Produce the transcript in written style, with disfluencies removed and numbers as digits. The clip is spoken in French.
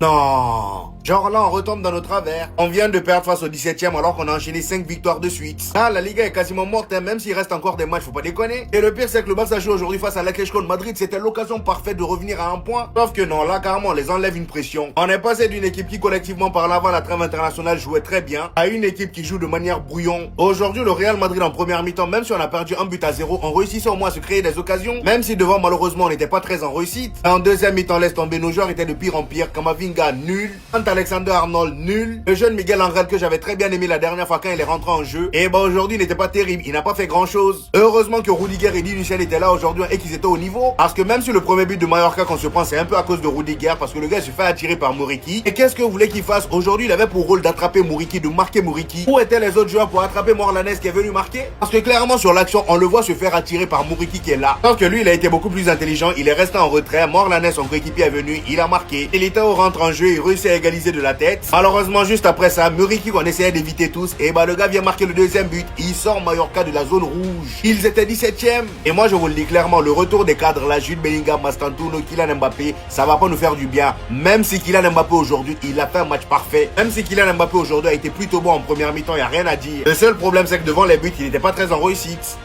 Non. Genre là, on retombe dans nos travers. On vient de perdre face au 17e alors qu'on a enchaîné 5 victoires de suite. Ah, la Liga est quasiment morte, hein, même s'il reste encore des matchs, faut pas déconner. Et le pire, c'est que le Barça joue aujourd'hui face à l'Atlético de Madrid. C'était l'occasion parfaite de revenir à un point. Sauf que non, là, carrément, on les enlève une pression. On est passé d'une équipe qui, collectivement parlant, avant la trêve internationale, jouait très bien, à une équipe qui joue de manière brouillon. Aujourd'hui, le Real Madrid en première mi-temps, même si on a perdu 1-0, on réussissait au moins à se créer des occasions. Même si devant, malheureusement, on n'était pas très en réussite. En deuxième mi-temps, laisse tomber, nos joueurs étaient de pire en pire. Kamavinga, nul. Alexander Arnold, nul. Le jeune Miguel Angel que j'avais très bien aimé la dernière fois quand il est rentré en jeu. Et bah aujourd'hui il n'était pas terrible, il n'a pas fait grand chose. Heureusement que Rudiger et Di Michel étaient là aujourd'hui et qu'ils étaient au niveau. Parce que même si le premier but de Mallorca qu'on se prend c'est un peu à cause de Rudiger parce que le gars se fait attirer par Muriqi. Et qu'est-ce que vous voulez qu'il fasse? Aujourd'hui il avait pour rôle d'attraper Muriqi, de marquer Muriqui. Où étaient les autres joueurs pour attraper Morlanes qui est venu marquer? Parce que clairement sur l'action on le voit se faire attirer par Muriqi qui est là. Sauf que lui il a été beaucoup plus intelligent, il est resté en retrait. Morlanes son coéquipier est venu, il a marqué. Elitao rentre en jeu, il réussit à égaliser de la tête. Malheureusement, juste après ça, Muriqui qu'on essayait d'éviter tous, et bah le gars vient marquer le deuxième but. Il sort Mallorca de la zone rouge. Ils étaient 17e. Et moi, je vous le dis clairement, le retour des cadres, là, Jude Bellingham, Mastantuono, Kylian Mbappé, ça va pas nous faire du bien. Même si Kylian Mbappé aujourd'hui, il a fait un match parfait. Même si Kylian Mbappé aujourd'hui a été plutôt bon en première mi-temps, y a rien à dire. Le seul problème, c'est que devant les buts, il n'était pas très en réussite.